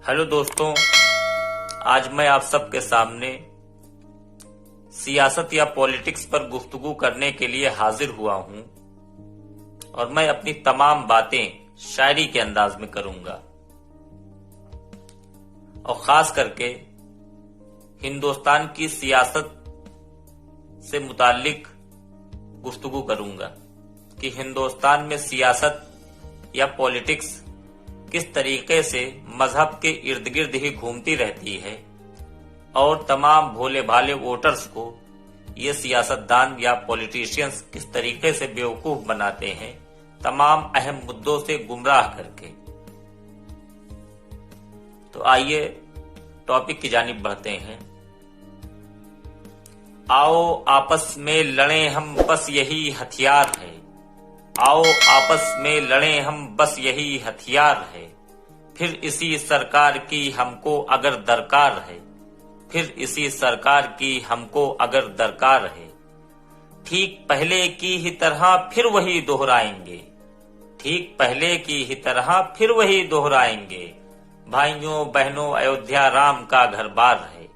Hello दोस्तों, आज मैं आप सबके सामने सियासत या पॉलिटिक्स पर गुफ्तगू करने के लिए हाजिर हुआ हूं और मैं अपनी तमाम बातें शायरी के अंदाज में करूंगा और खास करके हिंदुस्तान की सियासत से मुताल्लिक गुफ्तगू करूंगा कि हिंदुस्तान में सियासत या पॉलिटिक्स किस तरीके से मजहब के इर्द गिर्द ही घूमती रहती है और तमाम भोले भाले वोटर्स को ये सियासतदान या पॉलिटिशियंस किस तरीके से बेवकूफ बनाते हैं तमाम अहम मुद्दों से गुमराह करके। तो आइए टॉपिक की जानिब बढ़ते हैं। आओ आपस में लड़ें हम, बस यही हथियार है। आओ आपस में लड़ें हम, बस यही हथियार है। फिर इसी सरकार की हमको अगर दरकार है, फिर इसी सरकार की हमको अगर दरकार है। ठीक पहले की ही तरह फिर वही दोहराएंगे, ठीक पहले की ही तरह फिर वही दोहराएंगे। भाइयों बहनों अयोध्या राम का घर बार है,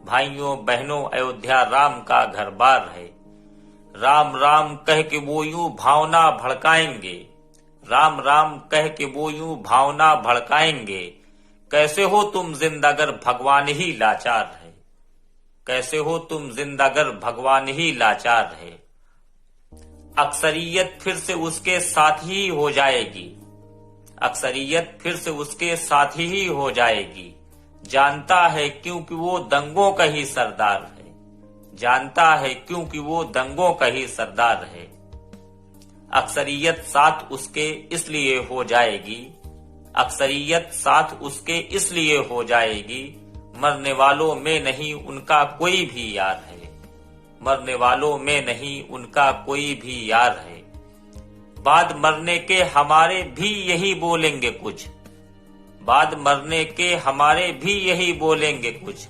भाइयों बहनों अयोध्या राम का घर बार है। राम राम कह के वो यूं भावना भड़काएंगे, राम राम कह के वो यूं भावना भड़काएंगे। कैसे हो तुम जिंदागर भगवान ही लाचार है, कैसे हो तुम जिंदागर भगवान ही लाचार है। अक्सरियत फिर से उसके साथ ही हो जाएगी, अक्सरियत फिर से उसके साथ ही हो जाएगी। जानता है क्योंकि वो दंगों का ही सरदार है, जानता है क्योंकि वो दंगों का ही सरदार है। अक्सरियत साथ उसके इसलिए हो जाएगी, अक्सरियत साथ उसके इसलिए हो जाएगी। मरने वालों में नहीं उनका कोई भी यार है, मरने वालों में नहीं उनका कोई भी यार है। बाद मरने के हमारे भी यही बोलेंगे कुछ, बाद मरने के हमारे भी यही बोलेंगे कुछ।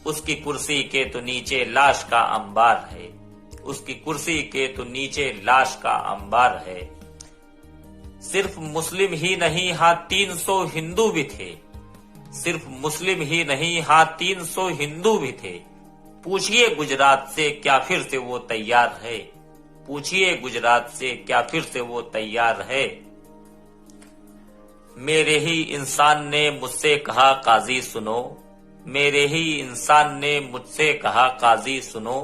उसकी कुर्सी के तो नीचे लाश का अंबार है, उसकी कुर्सी के तो नीचे लाश का अंबार है। सिर्फ मुस्लिम ही नहीं, हाँ 300 हिंदू भी थे, सिर्फ मुस्लिम ही नहीं, हाँ 300 हिंदू भी थे। पूछिए गुजरात से क्या फिर से वो तैयार है, पूछिए गुजरात से क्या फिर से वो तैयार है। मेरे ही इंसान ने मुझसे कहा काजी सुनो, मेरे ही इंसान ने मुझसे कहा काजी सुनो।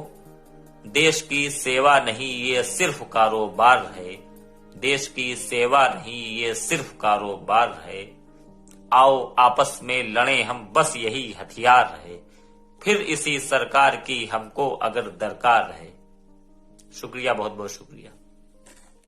देश की सेवा नहीं ये सिर्फ कारोबार है, देश की सेवा नहीं ये सिर्फ कारोबार है। आओ आपस में लड़ें हम, बस यही हथियार है। फिर इसी सरकार की हमको अगर दरकार है। शुक्रिया, बहुत बहुत शुक्रिया।